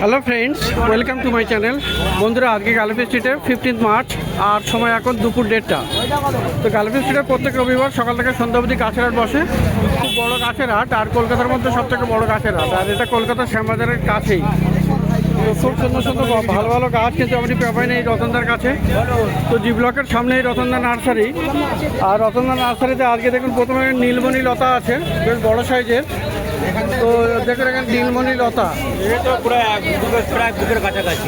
Hello friends, welcome to my channel. বন্ধুরা, আজকে গালিফি স্ট্রিটে 15 মার্চ আর সময় এখন দুপুর 1:30টা। তো গালিফি স্ট্রিটে প্রত্যেক রবিবার সকাল থেকে সন্ধ্যা অবধি গাছের হাট বসে। খুব বড় গাছের হাট, আর কলকাতার মধ্যে সবথেকে বড় গাছের হাট, আর এটা কলকাতার শ্যামবাজারের কাছেই। তো খুব সুন্দর সুন্দর ভালো ভালো গাছ কিন্তু আপনি পাবেন এই রতনদার কাছে। তো জি ব্লকের সামনে এই রতনদা নার্সারি, আর রতনদা নার্সারিতে আজকে দেখুন প্রথমে নীলমণি লতা আছে, বেশ বড় সাইজের। তো দেখুন এখানে নীলমণি লতা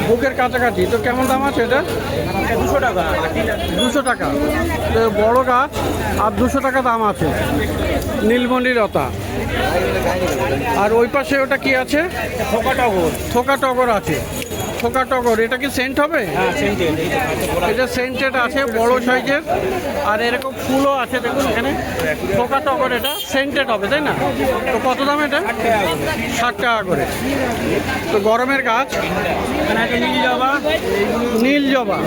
বুকের কাছাকাছি। তো কেমন দাম আছে এটা? 200 টাকা। 200 টাকা। তো বড় গাছ আর 200 টাকা দাম আছে নীলমণি লতা। আর ওই পাশে ওটা কি আছে? থোকা টগর আছে। থোকা টগর, এটা কি সেন্ট হবে? হ্যাঁ, সেন্টেড। এটা সেন্টেড আছে, বড় সাইজের, আর এরকম ফুলও আছে। দেখুন এখানে থোকা টগর, এটা সেন্টেড হবে, তাই না? তো কত দাম এটা? 60 টাকা করে। তো গরমের গাছ নীল জবা।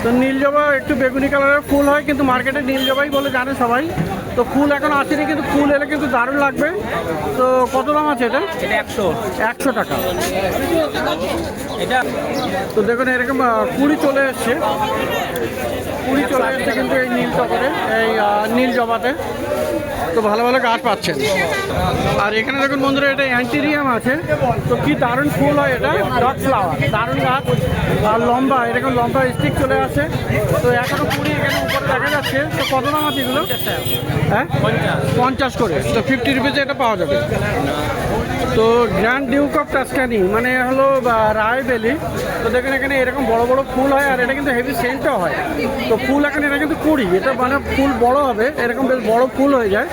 তো নীল জবা একটু বেগুনি কালারের ফুল হয়, কিন্তু মার্কেটে নীল জবাই বলে জানে সবাই। তো ফুল এখন আসেনি, কিন্তু ফুল এলে কিন্তু দারুণ লাগবে। তো কত দাম আছে এটা? 100 টাকা। তো দেখুন এরকম কুড়ি চলে এসছে কিন্তু এই নীল টগরে, এই নীল জবাতে। তো ভালো ভালো গাছ পাচ্ছেন। আর এখানে দেখুন বন্ধুরা, এটা অ্যান্টিরিয়াম আছে। তো কি দারুণ ফুল হয় এটা, ডগ ফ্লাওয়ার, দারুণ গাছ। আর লম্বা, এরকম লম্বা স্টিক চলে আসে। তো এখনো কুড়ি এখানে উপরে দেখা যাচ্ছে। তো কত দাম আছে এগুলো? হ্যাঁ, 50 করে। তো 50 রুপিজে এটা পাওয়া যাবে। তো গ্র্যান্ড ডিউক অফ টাস্কানি মানে হলো রায়বেলি। তো দেখুন এখানে এরকম বড় বড় ফুল হয়, আর এটা কিন্তু হেভি সেন্টও হয়। তো ফুল এখন এটা কিন্তু কুড়ি, এটা মানে ফুল বড় হবে, এরকম বেশ বড় ফুল হয়ে যায়।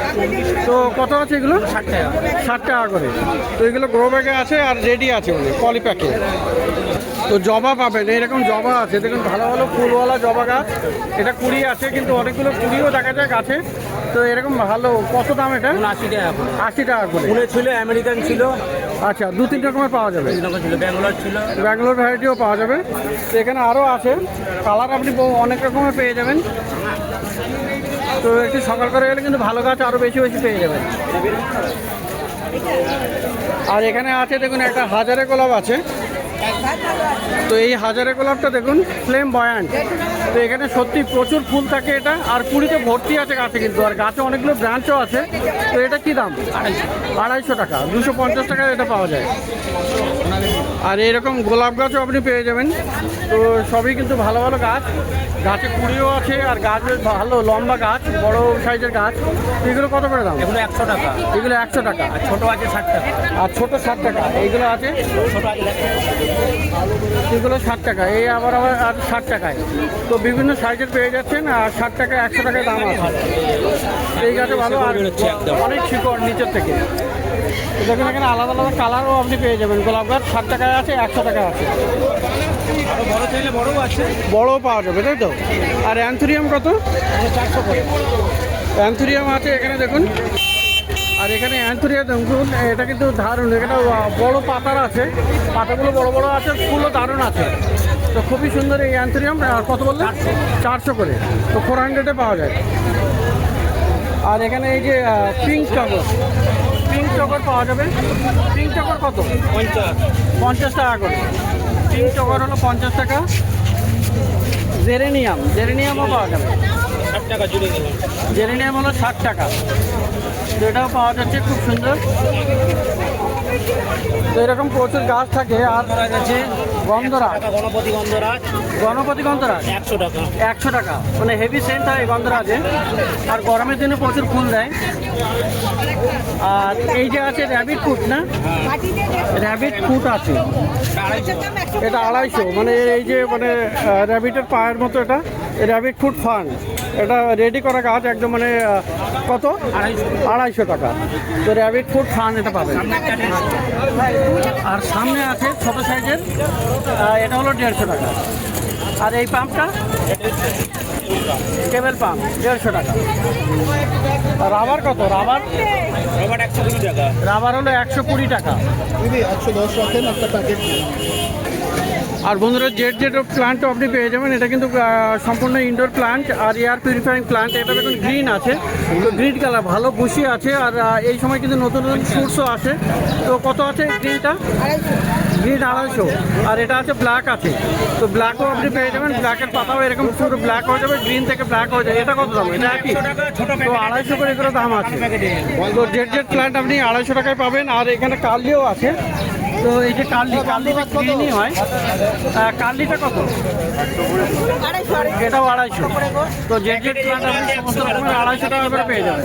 তো কত আছে এগুলো? 60 টাকা করে। তো এগুলো গ্রো ব্যাগে আছে আর রেডি আছে পলি প্যাকে। তো জবা পাবেন, এরকম জবা আছে। দেখুন ভালো ভালো ফুলওয়ালা জবা গাছ। এটা কুড়ি আছে, কিন্তু অনেকগুলো কুড়িও দেখা যায় গাছে। তো এরকম ভালো। কত দাম এটা? 80 টাকা। 80 টাকা করে। পুনে ছিল, আমেরিকান ছিল। আচ্ছা, 2-3 রকমের পাওয়া যাবে। ছিল, ব্যাঙ্গালোর ছিল, ব্যাঙ্গালোর ভ্যারাইটিও পাওয়া যাবে। তো এখানে আরও আছে, কালার আপনি অনেক রকমের পেয়ে যাবেন। তো একটু সকাল করে গেলে কিন্তু ভালো গাছ আরও বেশি বেশি পেয়ে যাবেন। আর এখানে আছে দেখুন একটা হাজারে গোলাপ আছে। তো এই হাজারে গোলাপটা দেখুন ফ্লেম বয়ান্ট। তো এখানে সত্যি প্রচুর ফুল থাকে এটা, আর কুড়িতে ভর্তি আছে গাছে কিন্তু, আর গাছে অনেকগুলো ব্রাঞ্চও আছে। তো এটা কি দাম? 250 টাকা। 250 টাকায় এটা পাওয়া যায়। আর এরকম গোলাপ গাছও আপনি পেয়ে যাবেন। তো সবই কিন্তু ভালো ভালো গাছ, গাছে কুড়িও আছে, আর গাছ বেশ ভালো লম্বা গাছ, বড় সাইজের গাছ। এগুলো কত করে দাম? এগুলো 100 টাকা। এগুলো 100 টাকা। আর ছোট আছে 60 টাকা। আর ছোটো 60 টাকা। এইগুলো আছে ছোট আছে এগুলো 60 টাকা। এই আবার আর 60 টাকায়। তো বিভিন্ন সাইজের পেয়ে যাচ্ছেন, আর 60 টাকা 100 টাকায় দাম আছে। এই গাছে ভালো, আর অনেক শিকড় নিচের থেকে। দেখুন এখানে আলাদা আলাদা কালারও আপনি পেয়ে যাবেন। গোলাপ গাছ 60 টাকায় আছে, 100 টাকায় আছে। বড় চাইলে বড়ও আছে, বড়ও পাওয়া যাবে, তাই তো? আর অ্যান্থুরিয়াম কত? 400 করে। অ্যান্থুরিয়াম আছে এখানে দেখুন। আর এখানে অ্যান্থুরিয়াম দেখুন, এটা কিন্তু দারুণ। এখানে বড় পাতার আছে, পাতাগুলো বড় বড় আছে, ফুলও দারুণ আছে। তো খুবই সুন্দর এই অ্যান্থুরিয়াম। কত বললে? 400 করে। তো 400-এ পাওয়া যায়। আর এখানে এই যে পিঙ্ক টগর পাওয়া যাবে। পিঙ্ক টগর কত? 50 টাকা করে। পিঙ্ক টগর হলো 50 টাকা। জেরেনিয়ামও পাওয়া যাবে। 60 টাকা জুড়ে গেলাম। জেরেনিয়াম হলো 60 টাকা। তো এটাও পাওয়া যাচ্ছে, খুব সুন্দর। তো এরকম প্রচুর গাছ থাকে। আর আছে গন্ধরাজ, গণপতি গন্ধরাজ 100 টাকা। 100 টাকা। মানে হেভি সেন্ট হয় গন্ধরাজে, আর গরমের দিনে প্রচুর ফুল দেয়। আর এই যে আছে র্যাবিট ফুট, না? র্যাবিট ফুট আছে, এটা 250। মানে এই যে মানে র্যাবিটের পায়ের মতো, এটা র্যাবিট ফুট ফান। এটা রেডি করা গাছ একদম, মানে কত? 250 টাকা। তো র্যাবিট ফুট ফান এটা পাবেন। আর সামনে আছে ছোট সাইজের, এটা হলো 150 টাকা। আর এই পাম্পটা কেবল পাম্প 150 টাকা। রাবার কত? রাবার 120 টাকা। রাবার হলো 120 টাকা। 110 রাখেন একটা প্যাকেট। আর বন্ধুরা, জেড প্লান্টও আপনি পেয়ে যাবেন। এটা কিন্তু সম্পূর্ণ ইনডোর প্লান্ট আর এয়ার পিউরিফাইং প্লান্ট। এটা দেখুন গ্রিন আছে, তো গ্রিন কালার, ভালো বুশি আছে। আর এই সময় কিন্তু নতুন নতুন ফ্রুটসও আছে। তো কত আছে গ্রিনটা? গ্রিন 250, আর এটা আছে ব্ল্যাক আছে। তো ব্ল্যাকও আপনি পেয়ে যাবেন, ব্ল্যাকের পাতাও এরকম পুরো ব্ল্যাক হয়ে যাবে, গ্রিন থেকে ব্ল্যাক হয়ে যাবে। এটা কত দাম? এটা একই, তো 250 করে এগুলো দাম আছে। তো জেড প্ল্যান্ট আপনি 250 টাকায় পাবেন। আর এখানে কার্লিও আছে। তো এই যে কার্লিটা গ্রিনই হয়। কার্লিটা কত? এটাও 250। তো জেড প্ল্যান্ট আপনি সমস্ত রকমের 250 টাকা করে পেয়ে যাবেন।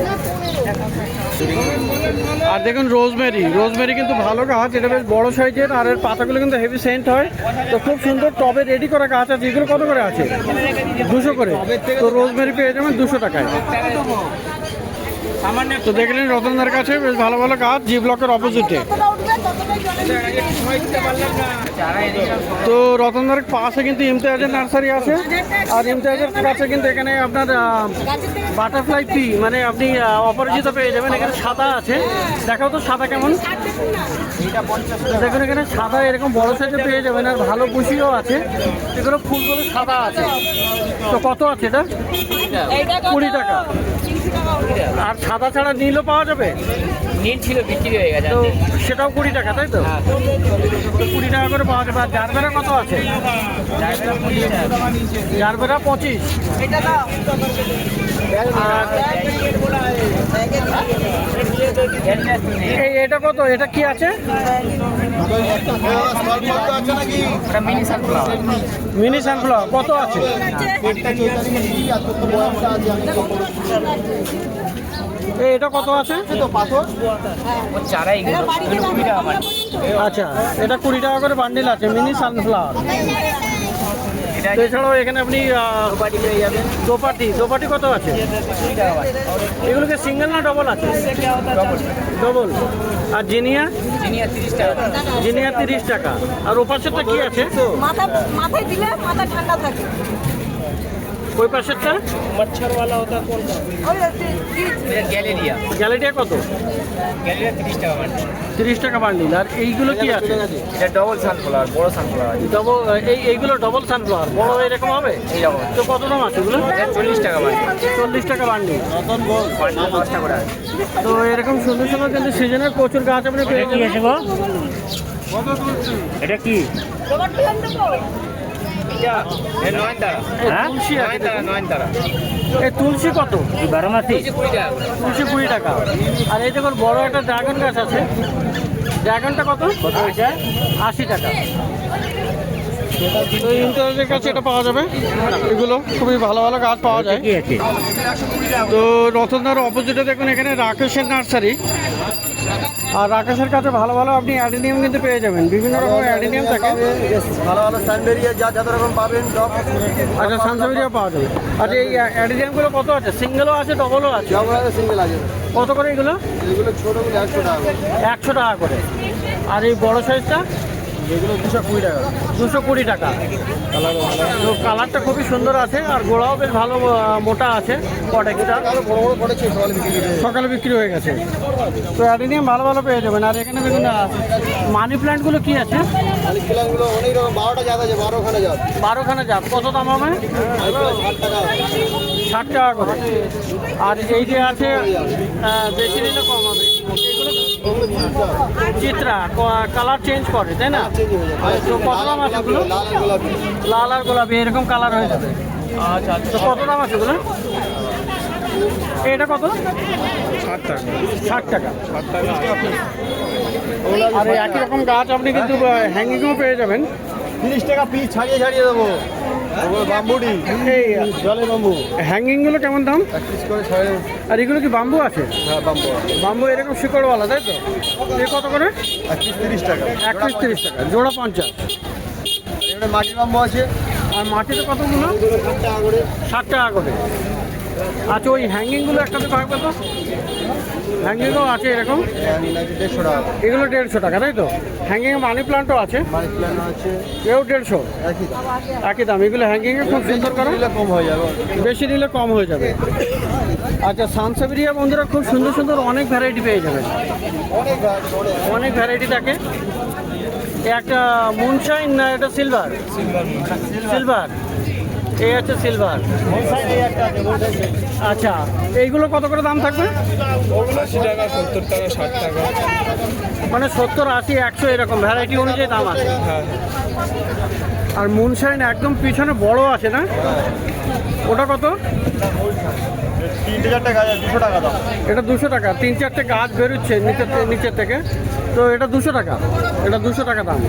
আর দেখুন রোজমেরি কিন্তু ভালো গাছ, এটা বেশ বড় সাইজের, আর এর পাতাগুলো কিন্তু হেভি সেন্ট হয়। তো খুব সুন্দর টবে রেডি করা গাছ আছে। এগুলো কত করে আছে? 200 করে। তো রোজমেরি পেয়ে যাবেন 200 টাকায়। তো দেখলেন রতনদার কাছে বেশ ভালো ভালো গাছ, জি ব্লকের অপোজিটে। তো রতনদার পাশে কিন্তু ইমতিয়াজের নার্সারি আছে। আর ইমতিয়াজের কাছে কিন্তু এখানে আপনার বাটারফ্লাই পি মানে আপনি অপরাজিতা পেয়ে যাবেন। এখানে সাদা আছে, দেখাও তো সাদা কেমন। দেখুন এখানে সাদা এরকম বড় সাইজে পেয়ে যাবেন, আর ভালো কুশিও আছে। এগুলো ফুলগুলো সাদা আছে। তো কত আছে এটা? 20 টাকা। আর সাদা ছাড়া নীলও পাওয়া যাবে? নীল ছিল, বিক্রি হয়ে গেছে। তো সেটাও 20 টাকা, তাই তো? তো 20 টাকা করে পাওয়া যাবে। আর জারবেরা কত আছে? জারবেরা 25। এটা কত? এটা কি আছে? মিনি সানফ্লাওয়ার কত আছে? এটা কত আছে? আচ্ছা, এটা 20 টাকা করে বান্ডিল আছে, মিনি সানফ্লাওয়ার। এছাড়াও এখানে আপনি দোপাটি কত আছে? এগুলোকে সিঙ্গেল না ডবল আছে? ডবল। আর জিনিয়া 30 টাকা। আর ওপাশেরটা কি আছে? মাথায় দিলে মাথা ঠান্ডা থাকে। ওই পাশেরটা মচ্ছরওয়ালা ওটা কোনটা? গ্যালেরিয়া কত? 30 টাকা মানে। 30 টাকা বান্ডিল। আর এইগুলো কি আছে? এটা ডবল সানফ্লাওয়ার, বড় সানফ্লাওয়ার। এইগুলো ডবল সানফ্লাওয়ার, বড় এরকম হবে? এইরকম। তো কত দাম আছে এগুলো? 40 টাকা মানে। 40 টাকা বান্ডিল। বান্ডিল 10 টাকা করে। তো এরকম সুন্দর সুন্দর কিন্তু সিজনের প্রচুর গাছ আপনি পেয়ে যাবেন। এটা কি? নয়নতারা। তুলসী আছে দেখুন। নয়নতারা। এই তুলসী কত? 12 মাসি। তুলসী 20 টাকা। আর এই দেখুন বড় একটা ড্রাগন গাছ আছে। ড্রাগনটা কত? 80 টাকা। তো ইন্টারের কাছে এটা পাওয়া যাবে। এগুলো খুবই ভালো ভালো গাছ পাওয়া যায়। তো রতনদার অপোজিটে দেখুন এখানে রাকেশের নার্সারি। আর রাকেশের কাছে ভালো ভালো আপনি অ্যাডিনিয়াম কিন্তু পেয়ে যাবেন, বিভিন্ন রকমের অ্যাডিনিয়াম থাকে। ভালো ভালো স্যান্ডেরিয়া যত রকম পাবেন সব। আচ্ছা, সানসাবেরিয়া পাওয়া যাবে। আচ্ছা, এই অ্যাডিনিয়ামগুলো কত আছে? সিঙ্গেলও আছে, ডবলও আছে? সিঙ্গেল আছে। কত করে এগুলো? এগুলো ছোটগুলো 100 টাকা। 100 টাকা করে। আর এই বড় সাইজটা? এগুলো 220 টাকা। 220 টাকা। তো কালারটা খুবই সুন্দর আছে, আর গোড়াও বেশ ভালো মোটা আছে। পটেক্সটা আরো বড় বড় পড়েছে সকালে বিক্রি করে। সকালে বিক্রি হয়ে গেছে। তো অ্যাডিনিয়াম ভালো ভালো পেয়ে যাবেন। আর এখানে দেখুন মানি প্ল্যান্টগুলো কি আছে? মানে কিলাগুলো অনেক রকম 12টা জাত আছে, 12খানা জাত। 12খানা জাত। কত দাম হবে? 60 টাকা। 60 টাকা করে। আর এই যে আছে বেশি নিলে কম হবে। এগুলো চিত্রা কালার চেঞ্জ করে, তাই না? তো কত দাম আছে ওগুলো? লাল আর গোলাপি। লাল আর গোলাপি এরকম কালার হয়ে যাবে। আচ্ছা, তো কত দাম আছে ওগুলো? এটা কত? 60 টাকা। 60 টাকা। আর এই একই রকম গাছ আপনি কিন্তু হ্যাঙ্গিংও পেয়ে যাবেন। 30 টাকা পিস ছাড়িয়ে ছাড়িয়ে দেবো। বাম্বুডি এই জলে বাম্বু হ্যাঙ্গিংগুলো কেমন দাম? 1 পিস করে ছাড়িয়ে। আর এগুলো কি বাম্বু আছে? হ্যাঁ, বাম্বু। বাম্বু এরকম শিকড়ওয়ালা, তাই তো? এ কত করে? 1 পিস 30 টাকা। 1 পিস 30 টাকা, জোড়া 50। এখানে মাটির বাম্বু আছে। আর মাটিতে কতগুলো? 60 টাকা করে। 60 টাকা করে। আচ্ছা, ওই হ্যাঙ্গিংগুলো একটাতে থাকবে তো? হ্যাঙ্গিংও আছে এরকম? 150 টাকা। এগুলো 150 টাকা, তাই তো? হ্যাঙ্গিং মানি প্লান্টও আছে, মানি প্ল্যান্ট আছে এও 150। একই দাম। একই দাম। এগুলো হ্যাঙ্গিংয়ে খুব সুন্দর করে, দিলে কম হয়ে যাবে। বেশি নিলে কম হয়ে যাবে। আচ্ছা, সানসাবেরিয়া বন্ধুরা খুব সুন্দর সুন্দর অনেক ভ্যারাইটি পেয়ে যাবেন। অনেক গাছ, অনেক ভ্যারাইটি থাকে। একটা মুনশাইন না, এটা সিলভার? সিলভার। এই হচ্ছে সিলভার। ওই সাইড এই একটা আছে ওই সাইড। আচ্ছা, এইগুলো কত করে দাম থাকবে? ওগুলো 80 টাকা 70 টাকা 60 টাকা। মানে 70, 80, 100 এরকম ভ্যারাইটি অনুযায়ী দাম আছে। হ্যাঁ আর মুনশাইন একদম পিছনে বড় আছে না, ওটা কত? 3-4 টাকা 200 টাকা দাম। এটা 200 টাকা। 3-4টে গাছ বেরোচ্ছে নিচের থেকে, তো এটা 200 টাকা। এটা 200 টাকা দাম।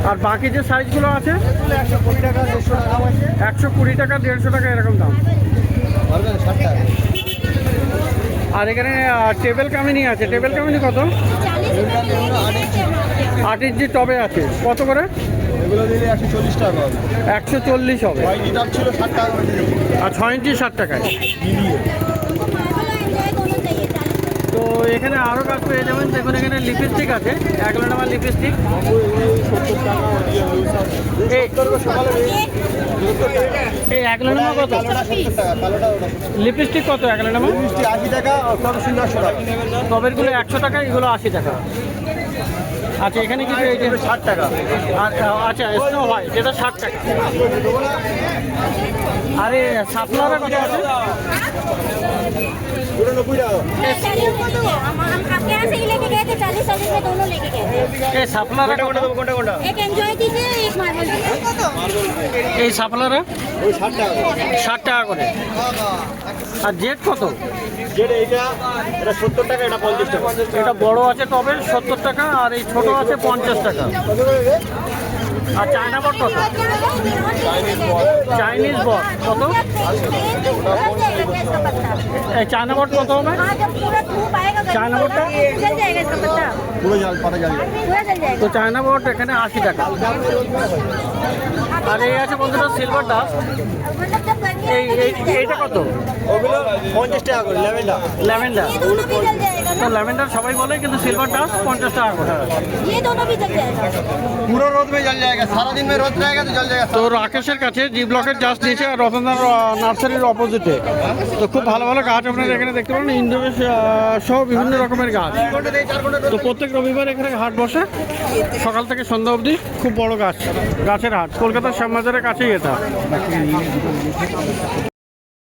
আর বাকি যে সাইজগুলো আছে 120 টাকা 150 টাকা দাম আছে। 120 টাকা 150 টাকা এরকম দাম। পারবেন 60 টাকা। আর এখানে টেবিল কামিনী আছে। টেবিল কামিনী কত? 8 ইঞ্চি টবে আছে। কত করে? এগুলো দিলে 140 টাকা হবে। 140 হবে। ওয়াইডি দাম ছিল 60 টাকা করে দিই। আর 6 ইঞ্চি 60 টাকায়। মিলিয়ে তো এখানে আরও গাছ পেয়ে যাবেন। দেখুন এখানে লিপস্টিক আছে, 1 নাম্বার লিপস্টিক। 70 টাকা ওই সব। এই এই 1 নাম্বার কত? কালোটা 70 টাকা, কালোটা ওটা। লিপস্টিক কত 1 নাম্বার? মিষ্টি 80 টাকা আর সব সুন্দর 100 টাকা। টবেরগুলো 100 টাকা, এগুলো 80 টাকা। আচ্ছা, এখানে কিছু এই যে 60 টাকা। আর আচ্ছা, স্নো হোয়াইট যেটা 60 টাকা। আরে সাপলারা কত আছে? পুরো 90 টাকা। हम आपके यहाँ से ही लेके गए थे 40 में दोनों लेके गए थे। এই সাপলারা কত? কোনটা কোনটা? एक एंजॉय कीजिए एक मार्बल এই সাপলারা ওই 60 টাকা। 60 টাকা করে। আর জেট কত? যেটা এটা 70 টাকা, এটা 50 টাকা। এটা বড় আছে টবে 70 টাকা, আর এই ছোট আছে 50 টাকা। কত করে রে? আর চায়না বট কত? চাইনিজ বট কত? এই চায়না বট কত হবে? हाँ जब पूरा धूप आएगा गर्मी चाइना का, बोट का? जल जाएगा इसका पत्ता, পুরো জাল পাতা জাল। पूरा जल जाएगा। তো চায়না বট এখানে 80 টাকা। আর এই আছে বন্ধুরা সিলভার ডাস্ট। मतलब जब गर्मी এই आएगी तो এইটা কত? ওগুলো 50 টাকা করে ল্যাভেন্ডার। ল্যাভেন্ডার। ये दोनों भी जल जाएगा তো ना, ল্যাভেন্ডার সবাই বলে, কিন্তু সিলভার ডাস্ট 50 টাকা করে। ये दोनों भी जल जाएगा। पूरा रोद में जल जाएगा, सारा दिन में रोद रहेगा तो जल जाएगा। তো রাকেশের কাছে জি ব্লকের জাস্ট নিচে রতনদার নার্সারির অপোজিটে। তো খুব ভালো ভালো গাছ আপনারা এখানে দেখতে পারেন, ইন্ডোনেশ সহ বিভিন্ন রকমের গাছ। 3 ঘন্টা দেই 4 ঘন্টা তো প্রত্যেক রবিবার এখানে হাট বসে সকাল থেকে সন্ধ্যা অবধি। খুব বড় গাছের হাট, কলকাতার শ্যামবাজারের কাছেই এটা।